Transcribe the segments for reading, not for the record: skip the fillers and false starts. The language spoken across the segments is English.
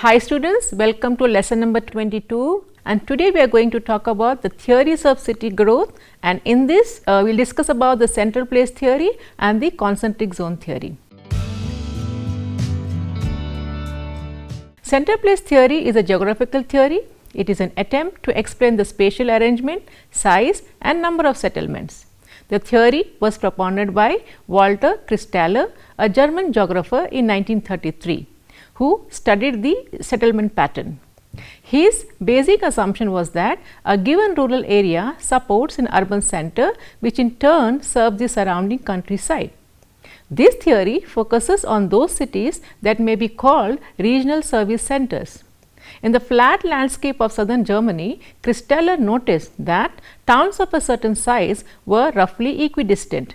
Hi students, welcome to lesson number 22, and today we are going to talk about the theories of city growth, and in this we will discuss about the central place theory and the concentric zone theory. Central place theory is a geographical theory. It is an attempt to explain the spatial arrangement, size and number of settlements. The theory was propounded by Walter Christaller, a German geographer in 1933. Who studied the settlement pattern. His basic assumption was that a given rural area supports an urban center which in turn serves the surrounding countryside. This theory focuses on those cities that may be called regional service centers. In the flat landscape of southern Germany, Christaller noticed that towns of a certain size were roughly equidistant.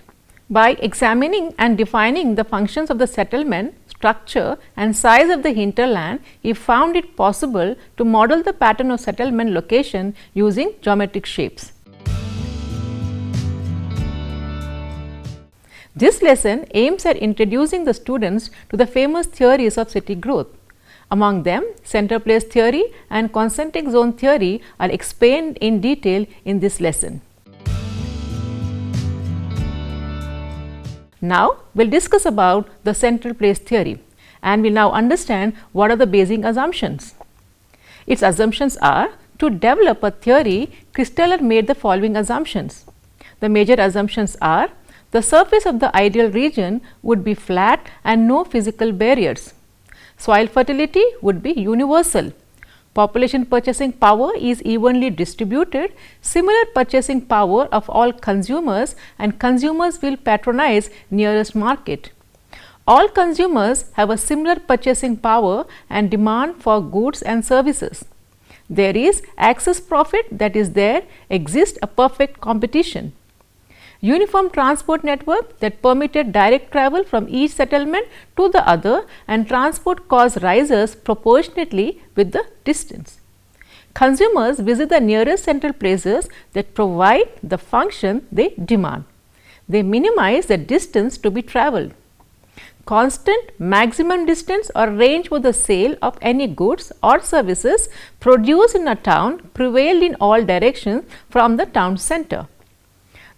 By examining and defining the functions of the settlement, structure and size of the hinterland, he found it possible to model the pattern of settlement location using geometric shapes. This lesson aims at introducing the students to the famous theories of city growth. Among them, central place theory and concentric zone theory are explained in detail in this lesson. Now, we will discuss about the central place theory, and we now understand what are the basic assumptions. Its assumptions are: to develop a theory, Christaller made the following assumptions. The major assumptions are: the surface of the ideal region would be flat and no physical barriers. Soil fertility would be universal. Population purchasing power is evenly distributed, similar purchasing power of all consumers, and consumers will patronize nearest market. All consumers have a similar purchasing power and demand for goods and services. There is excess profit, that is, there exists a perfect competition. Uniform transport network that permitted direct travel from each settlement to the other, and transport cost rises proportionately with the distance. Consumers visit the nearest central places that provide the function they demand. They minimize the distance to be travelled. Constant maximum distance or range for the sale of any goods or services produced in a town prevailed in all directions from the town center.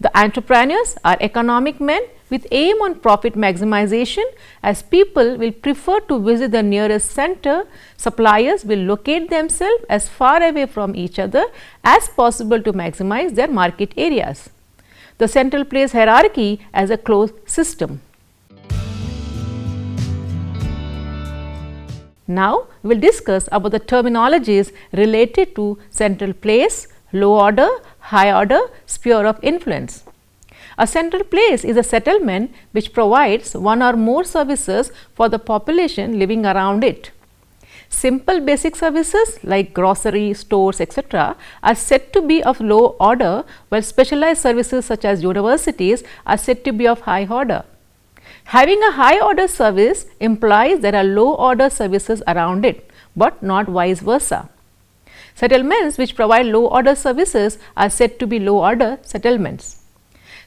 The entrepreneurs are economic men with aim on profit maximization. As people will prefer to visit the nearest center, suppliers will locate themselves as far away from each other as possible to maximize their market areas. The central place hierarchy as a closed system. Now, we will discuss about the terminologies related to central place, low order, high order, sphere of influence. A central place is a settlement which provides one or more services for the population living around it. Simple basic services like grocery, stores, etc. are said to be of low order, while specialized services such as universities are said to be of high order. Having a high order service implies there are low order services around it, but not vice versa. Settlements which provide low order services are said to be low order settlements.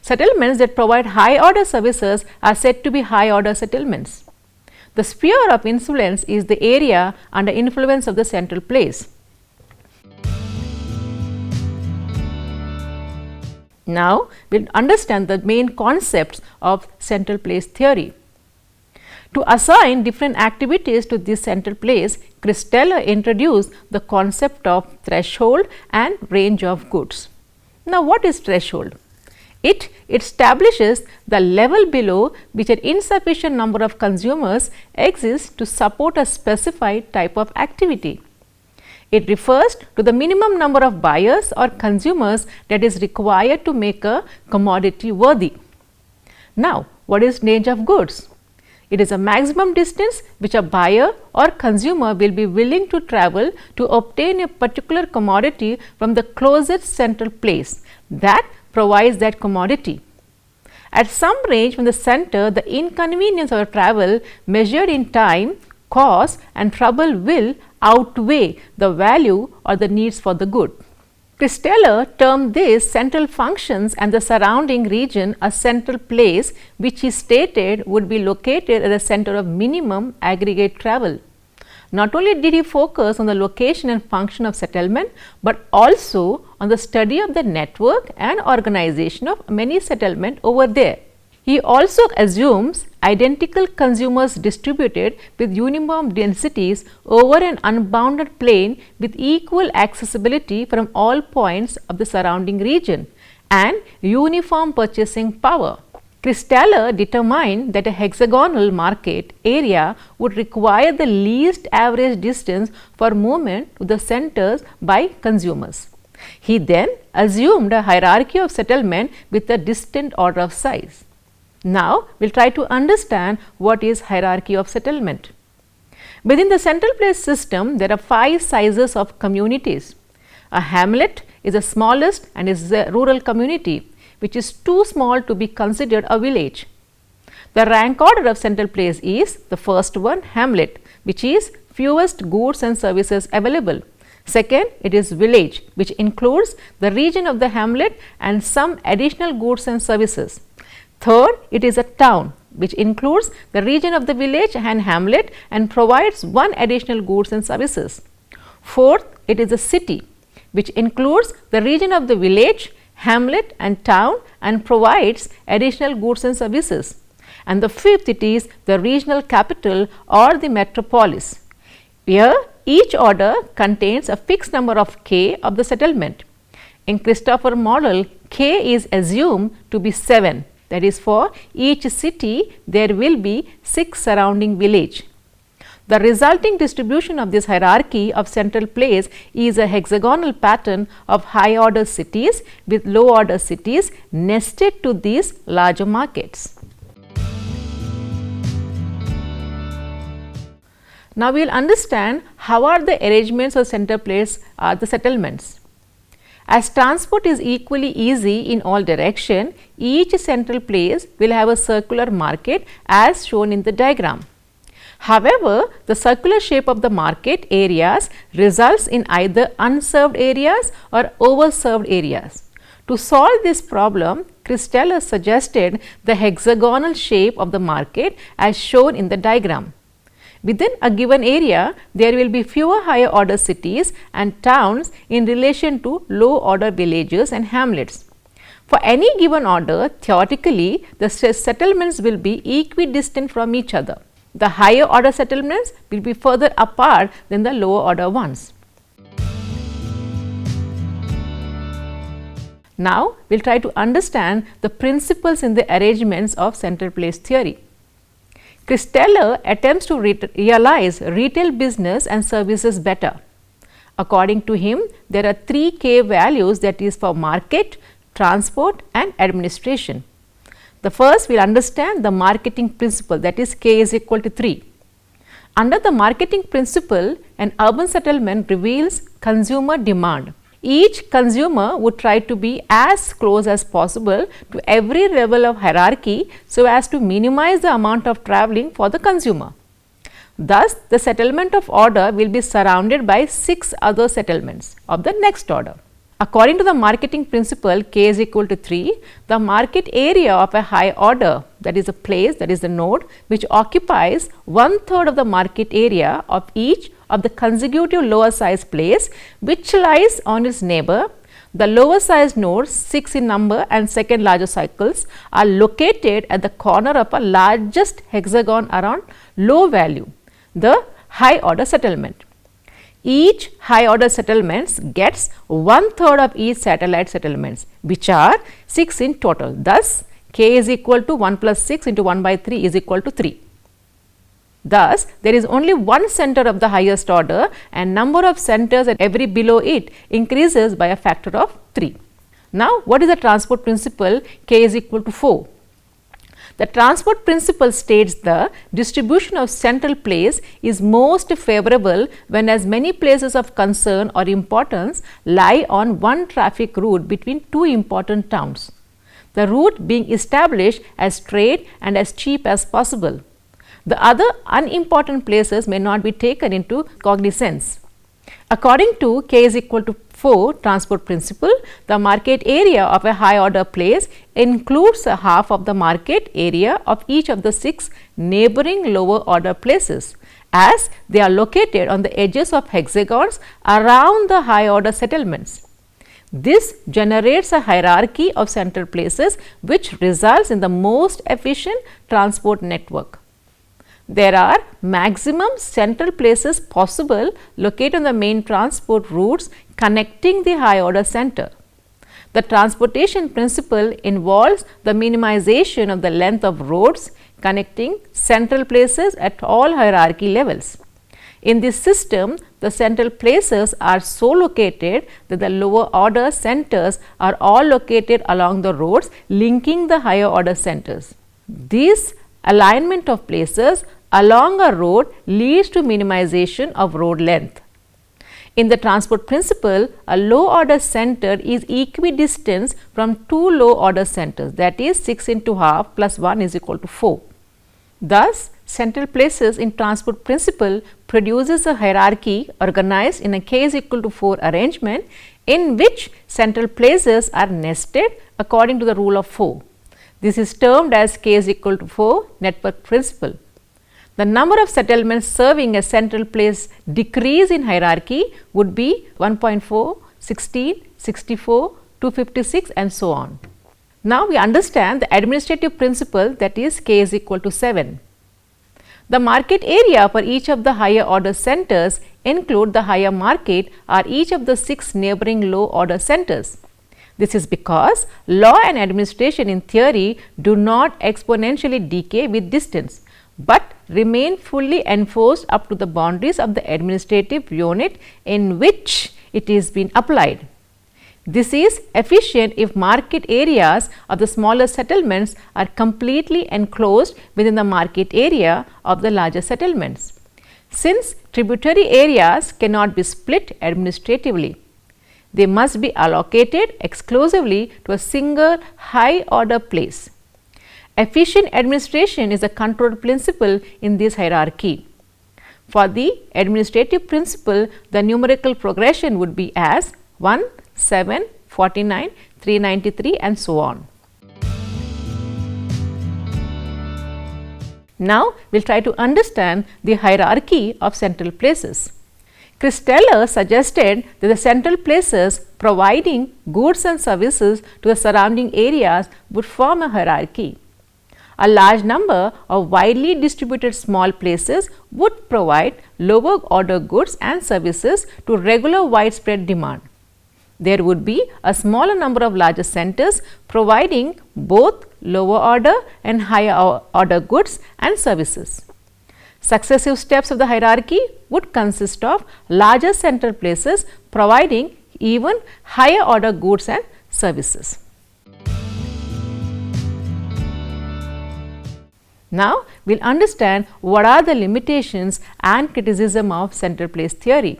Settlements that provide high order services are said to be high order settlements. The sphere of influence is the area under influence of the central place. Now, we will understand the main concepts of central place theory. To assign different activities to this central place, Christaller introduced the concept of threshold and range of goods. Now, what is threshold? It establishes the level below which an insufficient number of consumers exists to support a specified type of activity. It refers to the minimum number of buyers or consumers that is required to make a commodity worthy. Now, what is range of goods? It is a maximum distance which a buyer or consumer will be willing to travel to obtain a particular commodity from the closest central place that provides that commodity. At some range from the center, the inconvenience of travel measured in time, cost and trouble will outweigh the value or the needs for the good. Christaller termed these central functions and the surrounding region a central place, which he stated would be located at the center of minimum aggregate travel. not only did he focus on the location and function of settlement, but also on the study of the network and organization of many settlements over there. He also assumes identical consumers distributed with uniform densities over an unbounded plane with equal accessibility from all points of the surrounding region and uniform purchasing power. Christaller determined that a hexagonal market area would require the least average distance for movement to the centers by consumers. He then assumed a hierarchy of settlement with a distinct order of size. Now, we will try to understand what is hierarchy of settlement. Within the central place system, there are 5 sizes of communities. A hamlet is the smallest and is a rural community, which is too small to be considered a village. The rank order of central place is the first one, hamlet, which is fewest goods and services available. Second, it is village, which includes the region of the hamlet and some additional goods and services. Third, it is a town, which includes the region of the village and hamlet and provides one additional goods and services. Fourth, it is a city, which includes the region of the village, hamlet and town and provides additional goods and services. And the fifth, it is the regional capital or the metropolis. Here, each order contains a fixed number of k of the settlement. In Christopher model, k is assumed to be 7. That is, for each city there will be 6 surrounding village. The resulting distribution of this hierarchy of central place is a hexagonal pattern of high order cities with low order cities nested to these larger markets. Now, we will understand how are the arrangements of central place are the settlements. As transport is equally easy in all direction, each central place will have a circular market as shown in the diagram. However, the circular shape of the market areas results in either unserved areas or overserved areas. To solve this problem, Christaller suggested the hexagonal shape of the market as shown in the diagram. Within a given area, there will be fewer higher order cities and towns in relation to low order villages and hamlets. For any given order, theoretically, the settlements will be equidistant from each other. The higher order settlements will be further apart than the lower order ones. Now, we will try to understand the principles in the arrangements of central place theory. Christaller attempts to realize retail business and services better. According to him, there are 3 K values, that is for market, transport and administration. The first, we will understand the marketing principle, that is K is equal to 3. Under the marketing principle, an urban settlement reveals consumer demand. Each consumer would try to be as close as possible to every level of hierarchy so as to minimize the amount of travelling for the consumer. Thus, the settlement of order will be surrounded by 6 other settlements of the next order. According to the marketing principle K is equal to 3, the market area of a high order, that is a place, that is the node, which occupies 1/3 of the market area of each of the consecutive lower size place which lies on its neighbor. The lower size nodes, 6 in number and second larger cycles, are located at the corner of a largest hexagon around low value, the high order settlement. Each high order settlements gets 1/3 of each satellite settlements, which are 6 in total. Thus, K is equal to 1 plus 6 into 1 by 3 is equal to 3. Thus, there is only one center of the highest order and number of centers at every below it increases by a factor of 3. Now, what is the transport principle? K is equal to 4. The transport principle states the distribution of central place is most favorable when as many places of concern or importance lie on one traffic route between 2 important towns, the route being established as straight and as cheap as possible. The other unimportant places may not be taken into cognizance. According to K is equal to 4 transport principle, the market area of a high order place includes a half of the market area of each of the 6 neighboring lower order places, as they are located on the edges of hexagons around the high order settlements. This generates a hierarchy of central places which results in the most efficient transport network. There are maximum central places possible located on the main transport routes connecting the high order center. The transportation principle involves the minimization of the length of roads connecting central places at all hierarchy levels. In this system, the central places are so located that the lower order centers are all located along the roads linking the higher order centers. This alignment of places along a road leads to minimization of road length. In the transport principle, a low order center is equidistant from two low order centers, that is 6 into half plus 1 is equal to 4. Thus, central places in transport principle produces a hierarchy organized in a k is equal to 4 arrangement in which central places are nested according to the rule of 4. This is termed as k is equal to 4 network principle. The number of settlements serving a central place decrease in hierarchy would be 1.4, 16, 64, 256 and so on. Now, we understand the administrative principle, that is k is equal to 7. The market area for each of the higher order centers include the higher market are each of the 6 neighboring low order centers. This is because law and administration in theory do not exponentially decay with distance, but remain fully enforced up to the boundaries of the administrative unit in which it is being applied. This is efficient if market areas of the smaller settlements are completely enclosed within the market area of the larger settlements. Since tributary areas cannot be split administratively, they must be allocated exclusively to a single high order place. Efficient administration is a control principle in this hierarchy. For the administrative principle, the numerical progression would be as 1, 7, 49, 393 and so on. Now, we will try to understand the hierarchy of central places. 𝗧𝗧 suggested that the central places providing goods and services to the surrounding areas would form a hierarchy. A large number of widely distributed small places would provide lower order goods and services to regular widespread demand. There would be a smaller number of larger centers providing both lower order and higher order goods and services. Successive steps of the hierarchy would consist of larger central places providing even higher order goods and services. Now, we will understand what are the limitations and criticism of central place theory.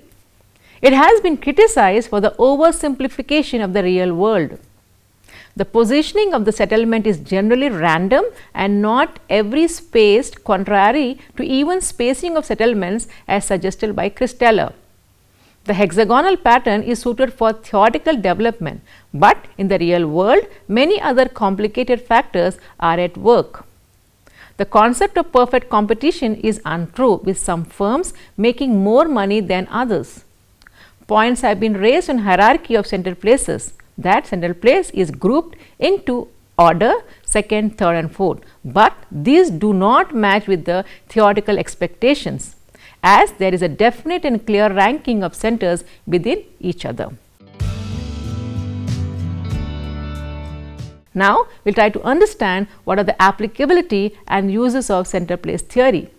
It has been criticized for the oversimplification of the real world. The positioning of the settlement is generally random and not every spaced, contrary to even spacing of settlements as suggested by 𝗧𝗧. The hexagonal pattern is suited for theoretical development, but in the real world many other complicated factors are at work. The concept of perfect competition is untrue, with some firms making more money than others. Points have been raised on hierarchy of central places, that central place is grouped into order 2nd, 3rd and 4th, but these do not match with the theoretical expectations, as there is a definite and clear ranking of centers within each other. Now, we will try to understand what are the applicability and uses of central place theory.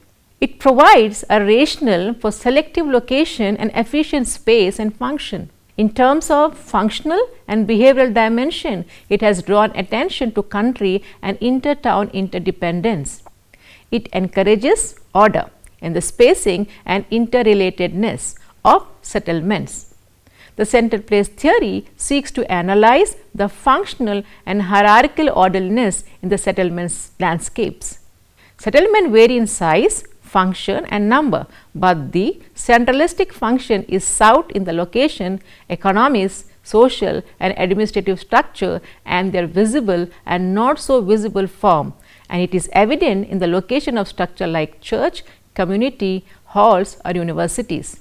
It provides a rationale for selective location and efficient space and function. In terms of functional and behavioral dimension, it has drawn attention to country and inter-town interdependence. It encourages order in the spacing and interrelatedness of settlements. The central place theory seeks to analyze the functional and hierarchical orderliness in the settlements landscapes. Settlements vary in size, function and number, but the centralistic function is sought in the location, economics, social and administrative structure and their visible and not so visible form, and it is evident in the location of structure like church, community, halls or universities.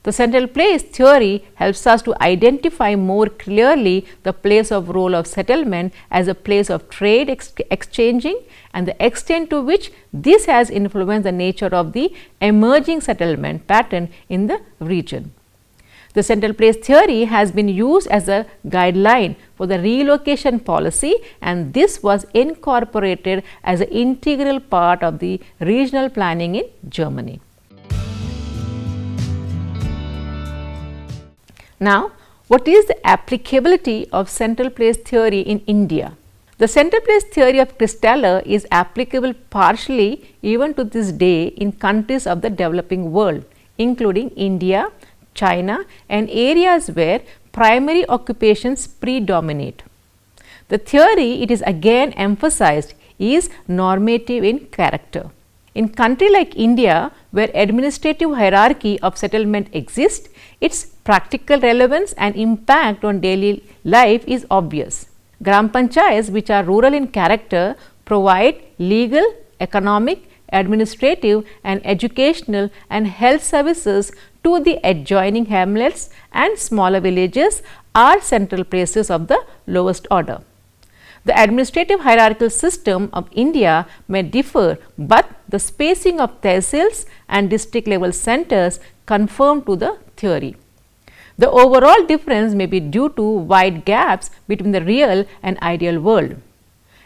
The central place theory helps us to identify more clearly the place of role of settlement as a place of trade exchanging and the extent to which this has influenced the nature of the emerging settlement pattern in the region. The central place theory has been used as a guideline for the relocation policy, and this was incorporated as an integral part of the regional planning in Germany. Now, what is the applicability of central place theory in India? The central place theory of 𝗧𝗧 is applicable partially even to this day in countries of the developing world, including India, China and areas where primary occupations predominate. The theory, it is again emphasized, is normative in character. In country like India, where administrative hierarchy of settlement exists, its practical relevance and impact on daily life is obvious. Gram panchayats, which are rural in character, provide legal, economic, administrative and educational and health services to the adjoining hamlets, and smaller villages are central places of the lowest order. The administrative hierarchical system of India may differ, but the spacing of tehsils and district level centers conform to the theory. The overall difference may be due to wide gaps between the real and ideal world.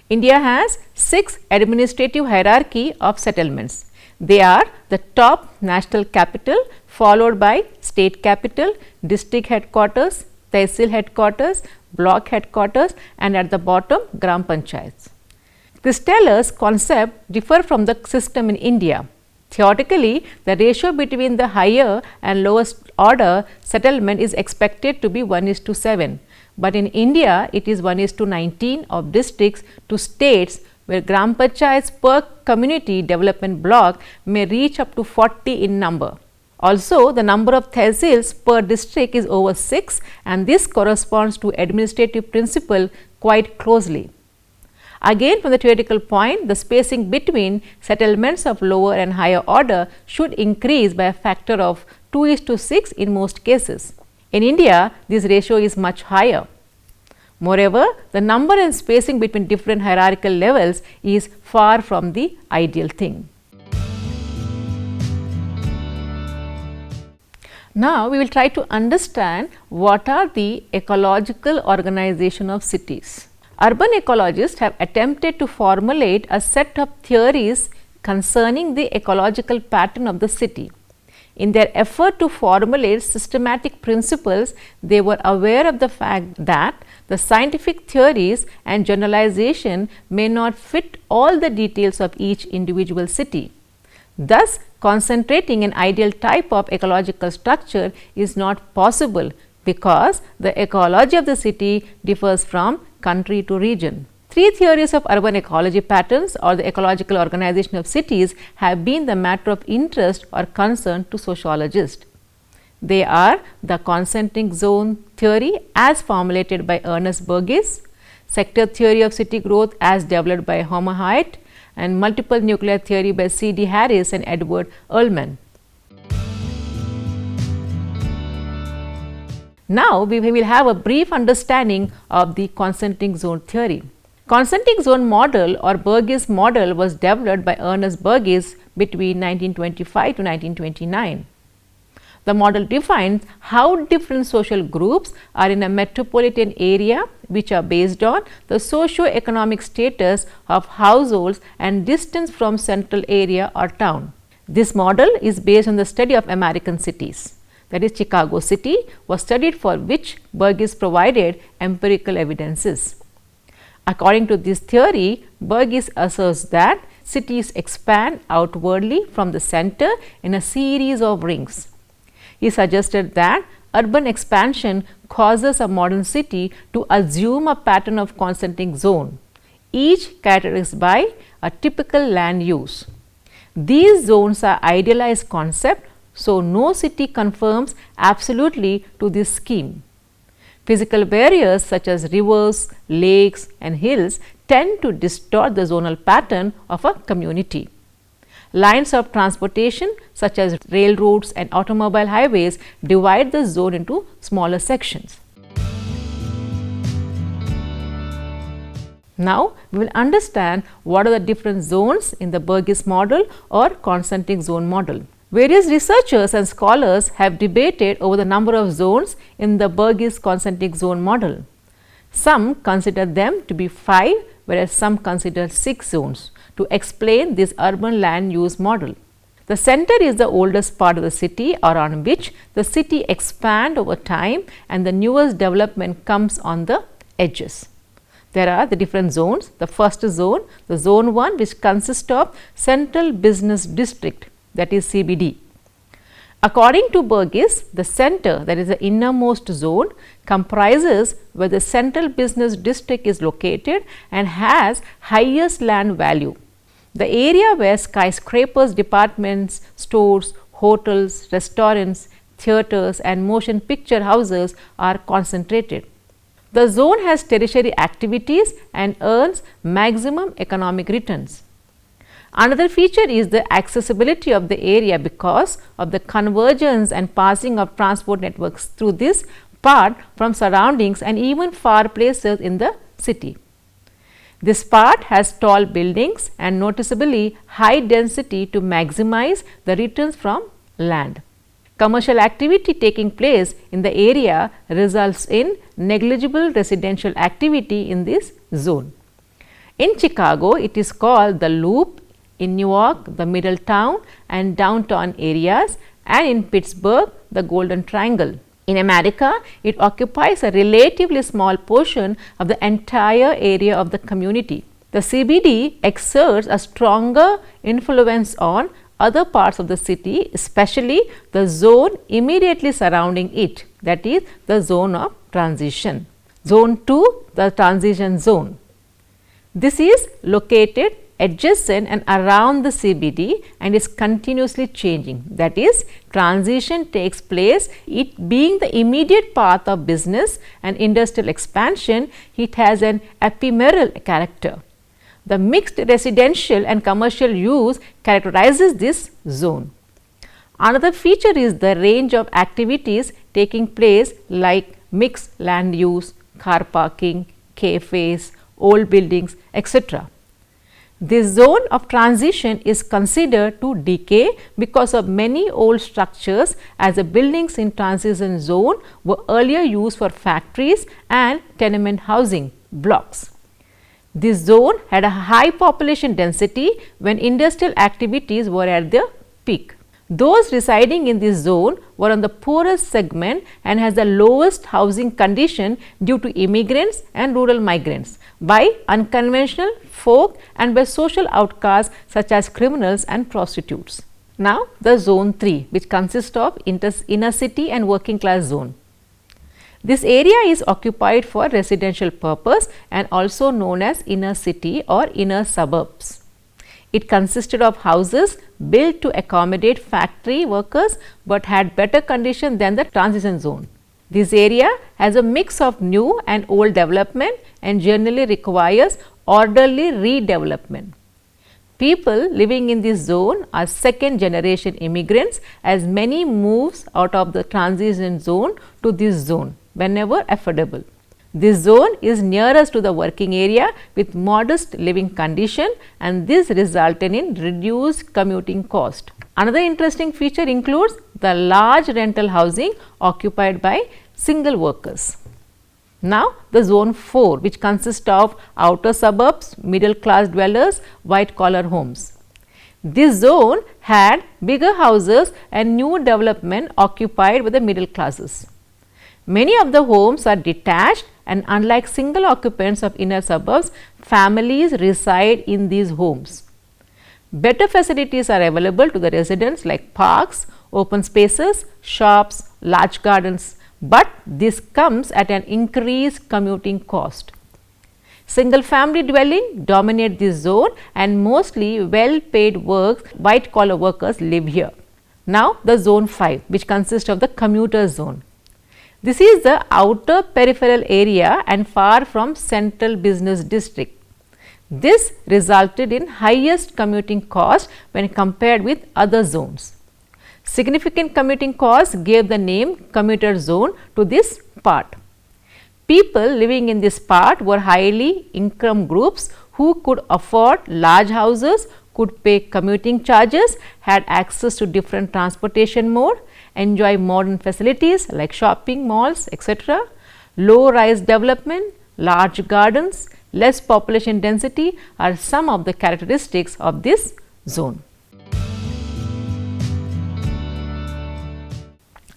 India has 6 administrative hierarchy of settlements. They are the top national capital, followed by state capital, district headquarters, tehsil headquarters, block headquarters and at the bottom gram panchayats. 𝗧𝗧's concept differ from the system in India. Theoretically, the ratio between the higher and lowest order settlement is expected to be 1:7, but in India it is 1:19 of districts to states, where gram panchayats per community development block may reach up to 40 in number. Also, the number of tehsils per district is over 6, and this corresponds to administrative principle quite closely. Again, from the theoretical point, the spacing between settlements of lower and higher order should increase by a factor of 2:6 in most cases. In India, this ratio is much higher. Moreover, the number and spacing between different hierarchical levels is far from the ideal thing. Now, we will try to understand what are the ecological organization of cities. Urban ecologists have attempted to formulate a set of theories concerning the ecological pattern of the city. In their effort to formulate systematic principles, they were aware of the fact that the scientific theories and generalization may not fit all the details of each individual city. Thus, concentrating an ideal type of ecological structure is not possible, because the ecology of the city differs from country to region. 3 theories of urban ecology patterns or the ecological organization of cities have been the matter of interest or concern to sociologists. They are the concentric zone theory as formulated by 𝗳𝗏𝗧, sector theory of city growth as developed by 𝗂𝗽𝗱, and multiple nuclear theory by C.D. Harris and Edward Ullman. Now, we will have a brief understanding of the concentric zone theory. Concentric zone model or 𝗂𝗍𝗄 model was developed by Ernest 𝗂𝗍 between 1925 to 1929. The model defines how different social groups are in a metropolitan area, which are based on the socio-economic status of households and distance from central area or town. This model is based on the study of American cities. That is, Chicago city was studied, for which 𝗂𝗍𝗄 provided empirical evidences. According to this theory, 𝗂𝗍𝗄 asserts that cities expand outwardly from the center in a series of rings. He suggested that urban expansion causes a modern city to assume a pattern of concentric zone, each characterized by a typical land use. These zones are idealized concept, so no city conforms absolutely to this scheme. Physical barriers such as rivers, lakes and hills tend to distort the zonal pattern of a community. Lines of transportation such as railroads and automobile highways divide the zone into smaller sections. Now, we will understand what are the different zones in the 𝗳𝗍 model or concentric zone model. Various researchers and scholars have debated over the number of zones in the 𝗳𝗍 concentric zone model. Some consider them to be 5, whereas some consider 6 zones to explain this urban land use model. The center is the oldest part of the city around which the city expands over time and the newest development comes on the edges. There are the different zones. The first zone, the zone 1, which consists of Central Business District, that is CBD. According to 𝗳𝗍, the center, that is the innermost zone, comprises where the Central Business District is located and has highest land value. The area where skyscrapers, departments, stores, hotels, restaurants, theatres and motion picture houses are concentrated. The zone has tertiary activities and earns maximum economic returns. Another feature is the accessibility of the area because of the convergence and passing of transport networks through this part from surroundings and even far places in the city. This part has tall buildings and noticeably high density to maximize the returns from land. Commercial activity taking place in the area results in negligible residential activity in this zone. In Chicago, it is called the Loop, in New York, the Middletown and downtown areas, and in Pittsburgh, the Golden Triangle. In America, it occupies a relatively small portion of the entire area of the community. The CBD exerts a stronger influence on other parts of the city, especially the zone immediately surrounding it, that is the zone of transition. Zone 2, the transition zone. This is located adjacent and around the CBD and is continuously changing, that is transition takes place, it being the immediate path of business and industrial expansion, it has an ephemeral character. The mixed residential and commercial use characterizes this zone. Another feature is the range of activities taking place like mixed land use, car parking, cafes, old buildings, etc. This zone of transition is considered to decay because of many old structures, as the buildings in transition zone were earlier used for factories and tenement housing blocks. This zone had a high population density when industrial activities were at their peak. Those residing in this zone were on the poorest segment and has the lowest housing condition due to immigrants and rural migrants, by unconventional folk and by social outcasts such as criminals and prostitutes. Now, the zone 3, which consists of inner city and working class zone. This area is occupied for residential purpose and also known as inner city or inner suburbs. It consisted of houses built to accommodate factory workers but had better condition than the transition zone. This area has a mix of new and old development and generally requires orderly redevelopment. People living in this zone are second generation immigrants, as many moves out of the transition zone to this zone whenever affordable. This zone is nearest to the working area with modest living condition, and this resulted in reduced commuting cost. Another interesting feature includes the large rental housing occupied by single workers. Now, the zone 4, which consists of outer suburbs, middle class dwellers, white collar homes. This zone had bigger houses and new development occupied by the middle classes. Many of the homes are detached, and unlike single occupants of inner suburbs, families reside in these homes. Better facilities are available to the residents like parks, open spaces, shops, large gardens, but this comes at an increased commuting cost. Single family dwelling dominate this zone, and mostly well paid white collar workers live here. Now, the zone 5, which consists of the commuter zone. This is the outer peripheral area and far from central business district. This resulted in highest commuting cost when compared with other zones. Significant commuting costs gave the name commuter zone to this part. People living in this part were highly income groups who could afford large houses, could pay commuting charges, had access to different transportation mode, enjoy modern facilities like shopping malls, etc., low rise development, large gardens, less population density are some of the characteristics of this zone.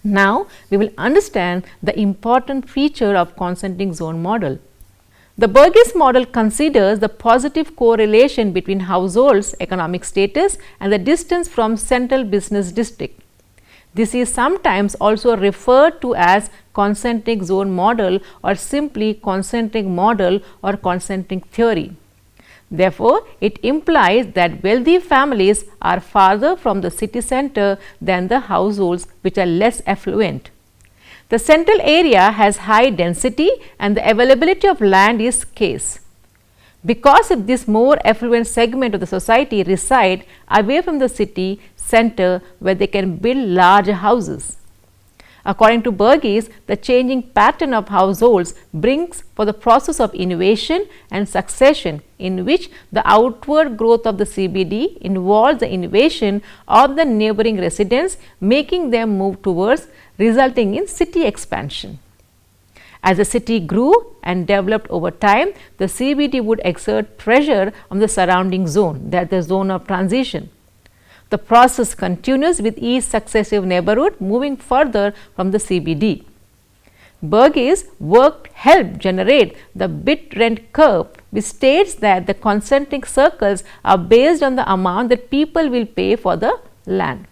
Now, we will understand the important feature of concentric zone model. The 𝗳𝗏𝗧 model considers the positive correlation between households' economic status and the distance from central business district. This is sometimes also referred to as concentric zone model or simply concentric model or concentric theory. Therefore, it implies that wealthy families are farther from the city center than the households which are less affluent. The central area has high density and the availability of land is scarce. Because if this more affluent segment of the society reside away from the city center where they can build larger houses. According to 𝗳𝗏𝗧, the changing pattern of households brings for the process of innovation and succession in which the outward growth of the CBD involves the innovation of the neighboring residents, making them move towards, resulting in city expansion. As the city grew and developed over time, the CBD would exert pressure on the surrounding zone, that is the zone of transition. The process continues with each successive neighborhood moving further from the CBD. 𝗳𝗏𝗧's work helped generate the bit rent curve, which states that the concentric circles are based on the amount that people will pay for the land.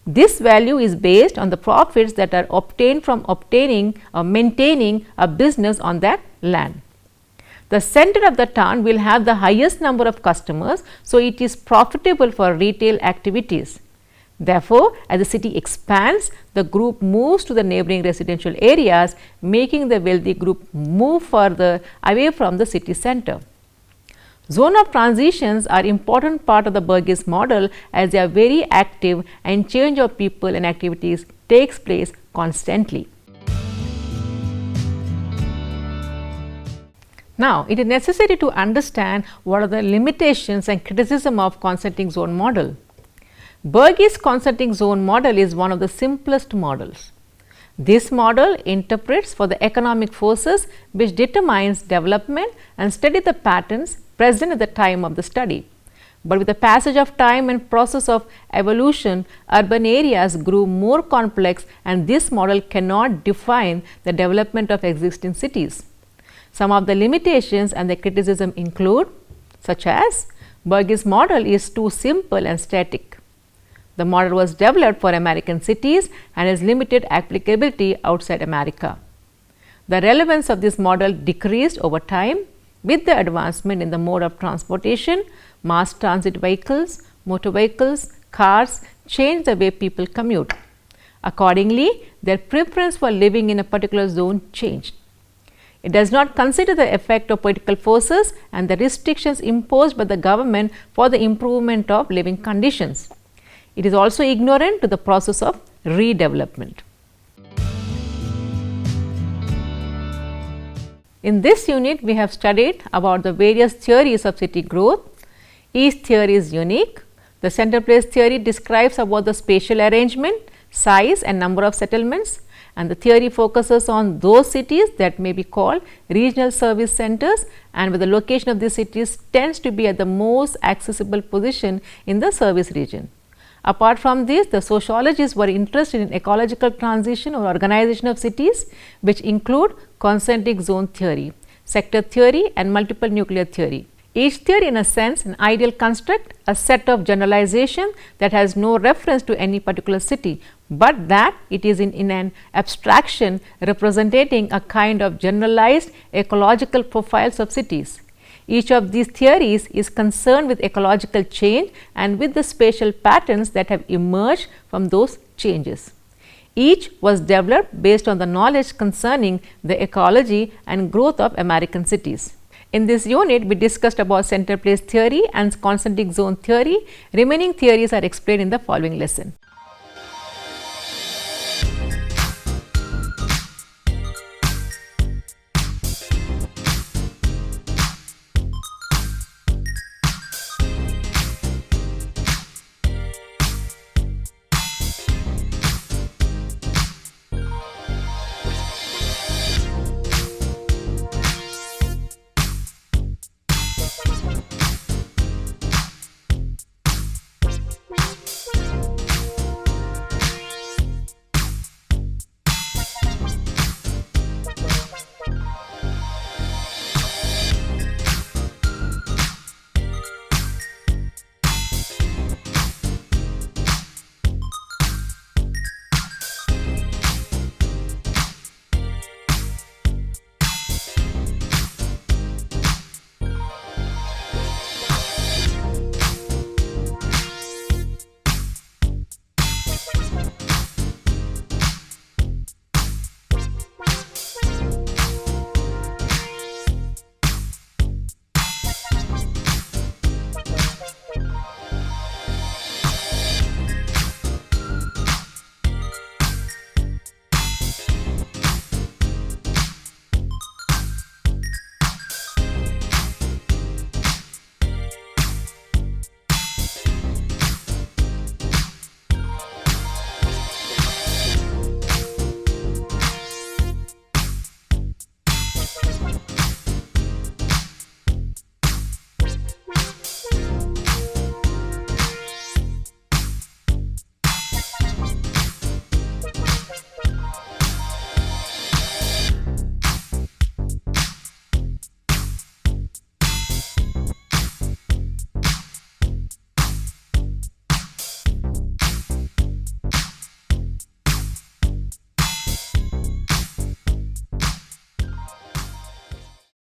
This value is based on the profits that are obtained from obtaining or maintaining a business on that land. The center of the town will have the highest number of customers, so it is profitable for retail activities. Therefore, as the city expands, the group moves to the neighboring residential areas, making the wealthy group move further away from the city center. Zone of transitions are important part of the 𝗳𝗏𝗧 model as they are very active and change of people and activities takes place constantly. Now, it is necessary to understand what are the limitations and criticism of concentric zone model. 𝗳𝗏𝗧's concentric zone model is one of the simplest models. This model interprets for the economic forces which determines development and study the patterns present at the time of the study. But with the passage of time and process of evolution, urban areas grew more complex and this model cannot define the development of existing cities. Some of the limitations and the criticism include such as 𝗳𝗏𝗧's model is too simple and static. The model was developed for American cities and has limited applicability outside America. The relevance of this model decreased over time with the advancement in the mode of transportation. Mass transit vehicles, motor vehicles, cars changed the way people commute. Accordingly, their preference for living in a particular zone changed. It does not consider the effect of political forces and the restrictions imposed by the government for the improvement of living conditions. It is also ignorant to the process of redevelopment. In this unit, we have studied about the various theories of city growth. Each theory is unique. The central place theory describes about the spatial arrangement, size and number of settlements, and the theory focuses on those cities that may be called regional service centers and where the location of these cities tends to be at the most accessible position in the service region. Apart from this, the sociologists were interested in ecological transition or organization of cities, which include concentric zone theory, sector theory and multiple nuclear theory. Each theory in a sense an ideal construct, a set of generalization that has no reference to any particular city, but that it is in an abstraction representing a kind of generalized ecological profiles of cities. Each of these theories is concerned with ecological change and with the spatial patterns that have emerged from those changes. Each was developed based on the knowledge concerning the ecology and growth of American cities. In this unit, we discussed about central place theory and concentric zone theory. Remaining theories are explained in the following lesson.